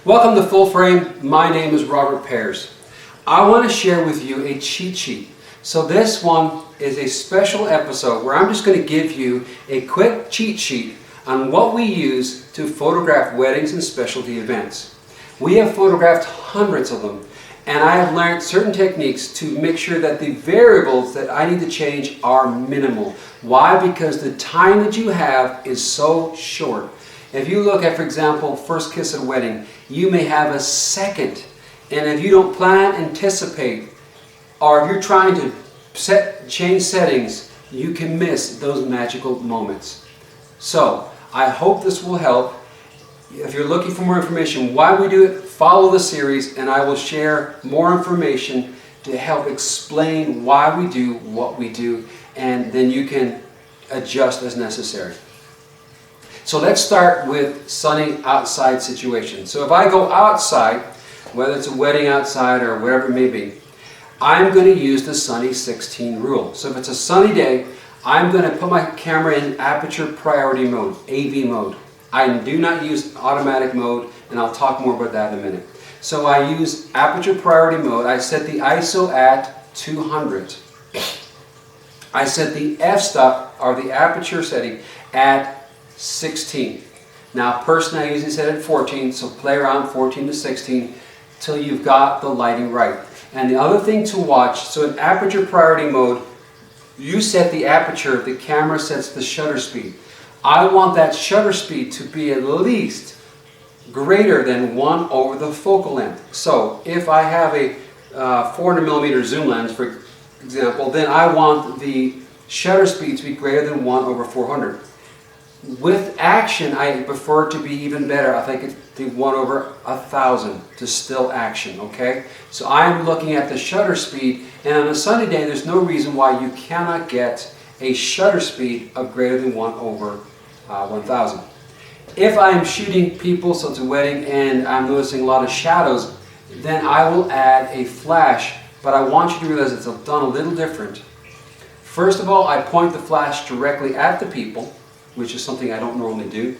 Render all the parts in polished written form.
Welcome to Full Frame. My name is Robert Pears. I want to share with you a cheat sheet. So this one is a special episode where I'm just going to give you a quick cheat sheet on what we use to photograph weddings and specialty events. We have photographed hundreds of them, and I have learned certain techniques to make sure that the variables that I need to change are minimal. Why? Because the time that you have is so short. If you look at, for example, first kiss at a wedding, you may have a second. And if you don't plan, anticipate, or if you're trying to change settings, you can miss those magical moments. So, I hope this will help. If you're looking for more information why we do it, follow the series and I will share more information to help explain why we do what we do, and then you can adjust as necessary. So let's start with sunny outside situation. So if I go outside, whether it's a wedding outside or whatever it may be, I'm going to use the sunny 16 rule. So if it's a sunny day, I'm going to put my camera in aperture priority mode, AV mode. I do not use automatic mode, and I'll talk more about that in a minute. So I use aperture priority mode. I set the ISO at 200. I set the f-stop, or the aperture setting, at 16. Now personally I usually set it at 14, so play around 14 to 16 till you've got the lighting right. And the other thing to watch, so in aperture priority mode, you set the aperture, the camera sets the shutter speed. I want that shutter speed to be at least greater than 1 over the focal length. So if I have a 400mm zoom lens, for example, then I want the shutter speed to be greater than 1 over 400. With action, I prefer it to be even better. I think it's the 1 over 1,000 to still action, okay? So I'm looking at the shutter speed, and on a sunny day, there's no reason why you cannot get a shutter speed of greater than 1 over 1,000. If I'm shooting people, so it's a wedding, and I'm noticing a lot of shadows, then I will add a flash, but I want you to realize it's done a little different. First of all, I point the flash directly at the people, which is something I don't normally do,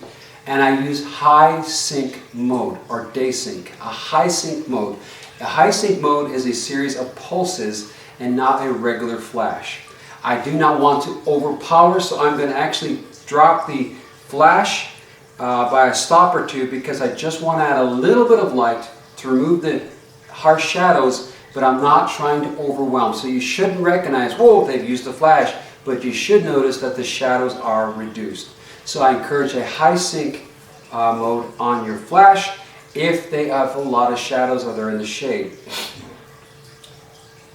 and I use high sync mode, or day sync, a high sync mode. A high sync mode is a series of pulses and not a regular flash. I do not want to overpower, so I'm going to actually drop the flash by a stop or two, because I just want to add a little bit of light to remove the harsh shadows, but I'm not trying to overwhelm. So you shouldn't recognize, whoa, they've used the flash, but you should notice that the shadows are reduced. So I encourage a high sync mode on your flash if they have a lot of shadows or they're in the shade.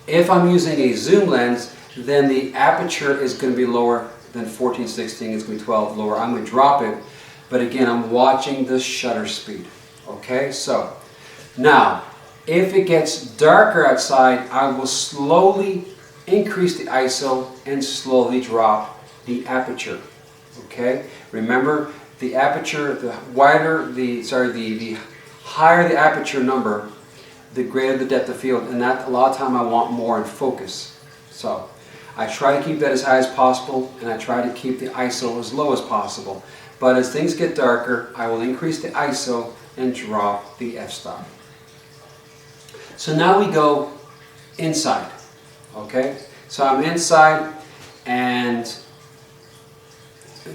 If I'm using a zoom lens, then the aperture is going to be lower than 14-16, it's going to be 12 lower. I'm going to drop it, but again, I'm watching the shutter speed. Okay, so now, if it gets darker outside, I will slowly increase the ISO and slowly drop the aperture. Okay, remember the aperture, the higher the aperture number, the greater the depth of field, and that a lot of time I want more in focus. So I try to keep that as high as possible, and I try to keep the ISO as low as possible. But as things get darker, I will increase the ISO and drop the f-stop. So now we go inside. Okay, so I'm inside, and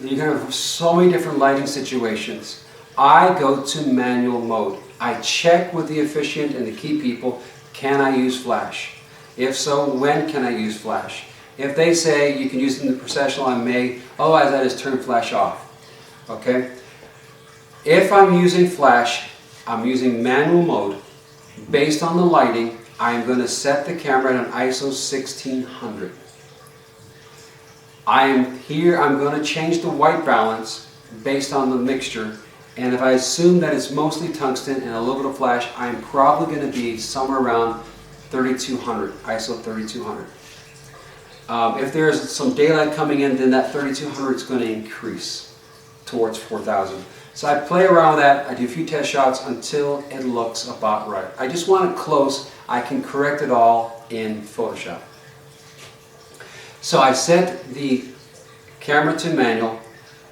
you're going to have so many different lighting situations. I go to manual mode. I check with the officiant and the key people, can I use flash? If so, when can I use flash? If they say you can use it in the processional, I may, otherwise I just turn flash off. Okay? If I'm using flash, I'm using manual mode. Based on the lighting, I'm going to set the camera at an ISO 1600. I'm going to change the white balance based on the mixture, and if I assume that it's mostly tungsten and a little bit of flash, I'm probably going to be somewhere around 3200, ISO 3200. If there's some daylight coming in, then that 3200 is going to increase towards 4000. So I play around with that, I do a few test shots until it looks about right. I just want it close, I can correct it all in Photoshop. So I set the camera to manual,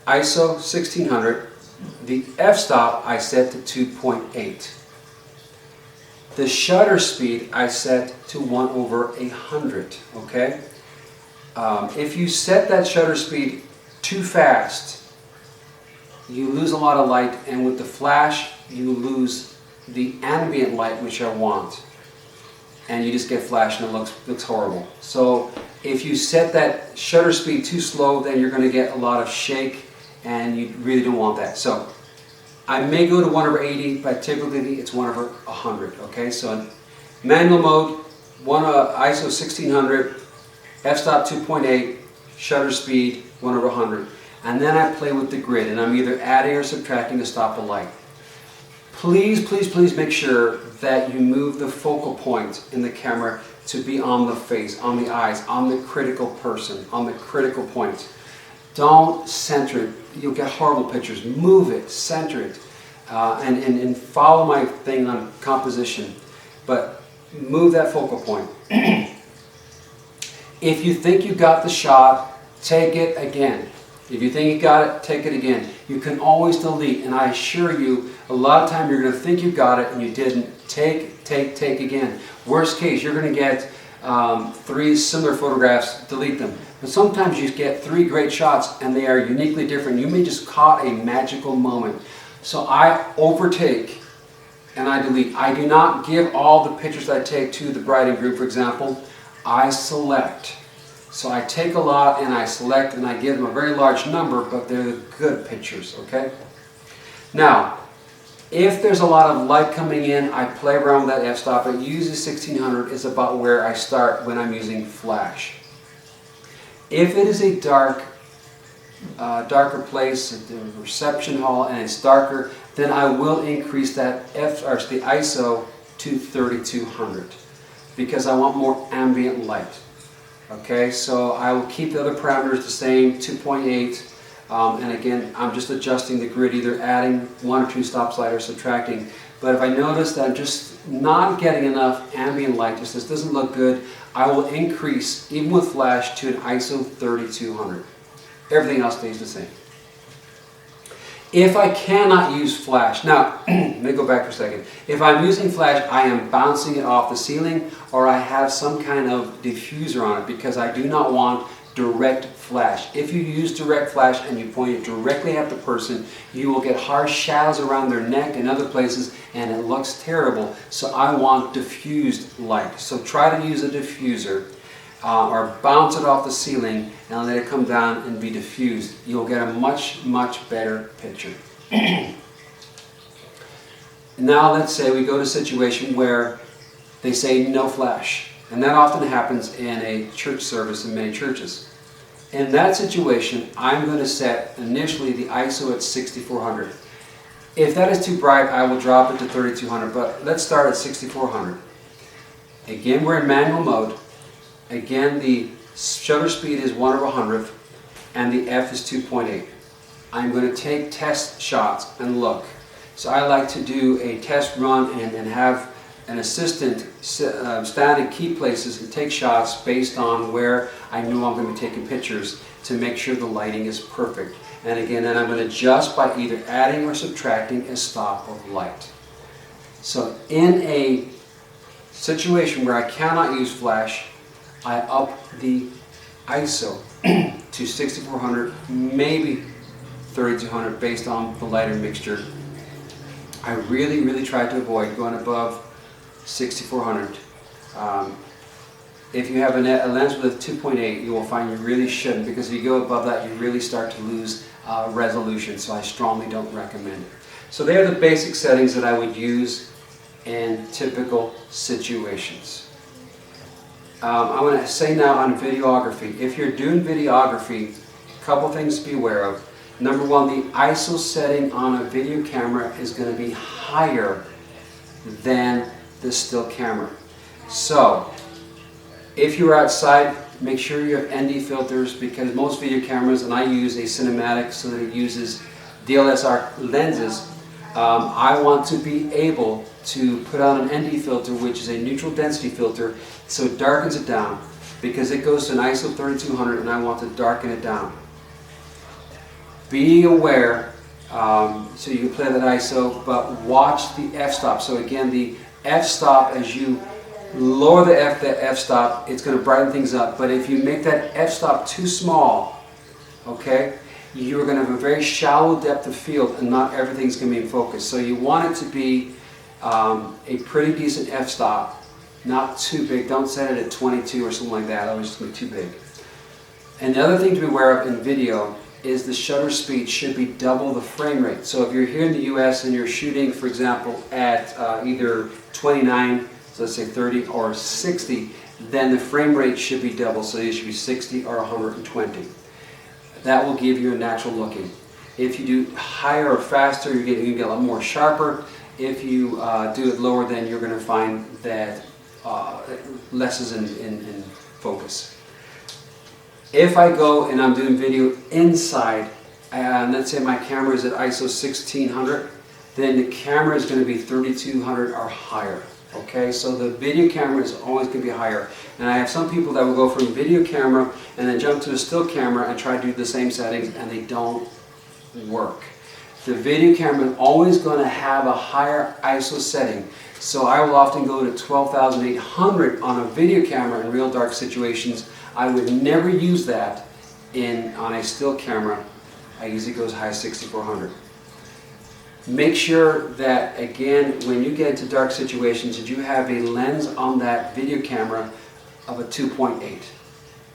ISO 1600, the f-stop I set to 2.8. The shutter speed I set to 1/100, okay? If you set that shutter speed too fast, you lose a lot of light, and with the flash, you lose the ambient light, which I want. And you just get flash and it looks horrible. So if you set that shutter speed too slow, then you're going to get a lot of shake, and you really don't want that. So I may go to 1/80, but typically it's 1/100. Okay, so in manual mode, ISO 1600, f-stop 2.8, shutter speed 1/100, and then I play with the grid, and I'm either adding or subtracting to stop the light. Please, please, please make sure that you move the focal point in the camera to be on the face, on the eyes, on the critical person, on the critical point. Don't center it. You'll get horrible pictures. Move it, center it, and follow my thing on composition. But move that focal point. If you think you got the shot, take it again. If you think you got it, take it again. You can always delete, and I assure you, a lot of time you're going to think you got it and you didn't. Take again. Worst case, you're going to get 3 similar photographs, delete them. But sometimes you get 3 great shots and they are uniquely different. You may just caught a magical moment. So I overtake and I delete. I do not give all the pictures that I take to the bride and groom, for example. I select. So I take a lot and I select and I give them a very large number, but they're the good pictures, okay? Now, if there's a lot of light coming in, I play around with that f-stop. It uses 1600 is about where I start when I'm using flash. If it is a darker place, a reception hall, and it's darker, then I will increase that the ISO to 3200 because I want more ambient light. Okay, so I will keep the other parameters the same, 2.8. And again, I'm just adjusting the grid, either adding 1 or 2 stop sliders, subtracting. But if I notice that I'm just not getting enough ambient light, just this doesn't look good, I will increase, even with flash, to an ISO 3200. Everything else stays the same. If I cannot use flash, now, let me go back for a second. If I'm using flash, I am bouncing it off the ceiling, or I have some kind of diffuser on it, because I do not want direct flash. If you use direct flash and you point it directly at the person, you will get harsh shadows around their neck and other places, and it looks terrible. So I want diffused light. So try to use a diffuser or bounce it off the ceiling and let it come down and be diffused. You'll get a much, much better picture. Now let's say we go to a situation where they say no flash. And that often happens in a church service in many churches. In that situation, I'm going to set initially the ISO at 6400. If that is too bright, I will drop it to 3200, but let's start at 6400. Again, we're in manual mode. Again, the shutter speed is 1/100th, and the f is 2.8. I'm going to take test shots and look. So I like to do a test run and have an assistant stand in key places and take shots based on where I know I'm going to be taking pictures to make sure the lighting is perfect. And again, then I'm going to adjust by either adding or subtracting a stop of light. So in a situation where I cannot use flash, I up the ISO to 6400, maybe 3200 based on the lighter mixture. I really, really try to avoid going above 6400. If you have a lens with 2.8, you will find you really shouldn't, because if you go above that, you really start to lose resolution, so I strongly don't recommend it. So they are the basic settings that I would use in typical situations. I'm going to say now on videography. If you're doing videography, a couple things to be aware of. Number one, the ISO setting on a video camera is going to be higher than the still camera. So, if you're outside, make sure you have ND filters, because most video cameras, and I use a cinematic so that it uses DSLR lenses, I want to be able to put on an ND filter, which is a neutral density filter, so it darkens it down, because it goes to an ISO 3200 and I want to darken it down. Be aware, so you can play that ISO, but watch the f-stop. So again, the f-stop, as you lower the f-stop, it's going to brighten things up. But if you make that f-stop too small, okay, you're going to have a very shallow depth of field and not everything's going to be in focus. So you want it to be a pretty decent f-stop, not too big. Don't set it at 22 or something like that, otherwise it's going to be too big. And the other thing to be aware of in video is the shutter speed should be double the frame rate. So if you're here in the US and you're shooting, for example, at either 29, so let's say 30 or 60, then the frame rate should be double, so it should be 60 or 120. That will give you a natural looking. If you do higher or faster, you get a lot more sharper. If you do it lower, then you're going to find that less is in focus. If I go and I'm doing video inside, and let's say my camera is at ISO 1600, then the camera is going to be 3200 or higher. Okay, so the video camera is always going to be higher. And I have some people that will go from video camera and then jump to a still camera and try to do the same settings, and they don't work. The video camera is always going to have a higher ISO setting. So I will often go to 12,800 on a video camera in real dark situations. I would never use that on a still camera. I usually go as high as 6,400. Make sure that, again, when you get into dark situations, that you have a lens on that video camera of a 2.8,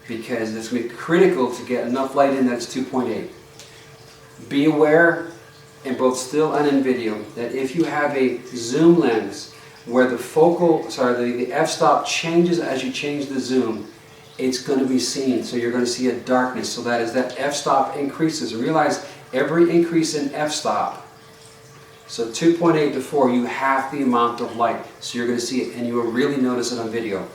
because it's going to be critical to get enough light in that's 2.8. Be aware, in both still and in video, that if you have a zoom lens where the f-stop changes as you change the zoom, it's going to be seen. So you're going to see a darkness. So that as that f-stop increases, realize every increase in f-stop, so 2.8 to 4, you half the amount of light. So you're going to see it, and you will really notice it on video.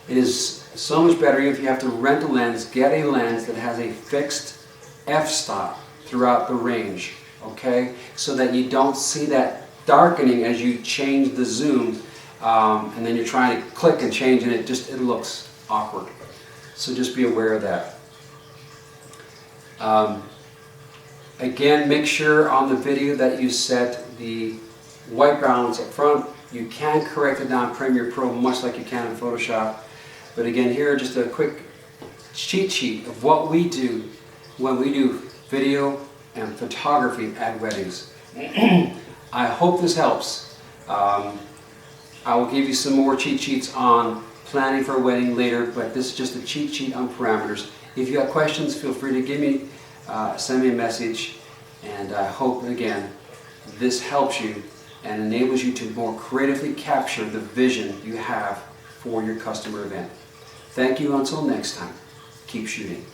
It is so much better if you have to rent a lens, get a lens that has a fixed f-stop throughout the range, okay? So that you don't see that darkening as you change the zoom, and then you're trying to click and change, and it looks awkward. So just be aware of that. Again, make sure on the video that you set the white balance up front. You can correct it down in Premiere Pro much like you can in Photoshop. But again, here just a quick cheat sheet of what we do when we do video and photography at weddings. I hope this helps. I will give you some more cheat sheets on planning for a wedding later, but this is just a cheat sheet on parameters. If you have questions, feel free to send me a message, and I hope, again, this helps you and enables you to more creatively capture the vision you have for your customer event. Thank you until next time. Keep shooting.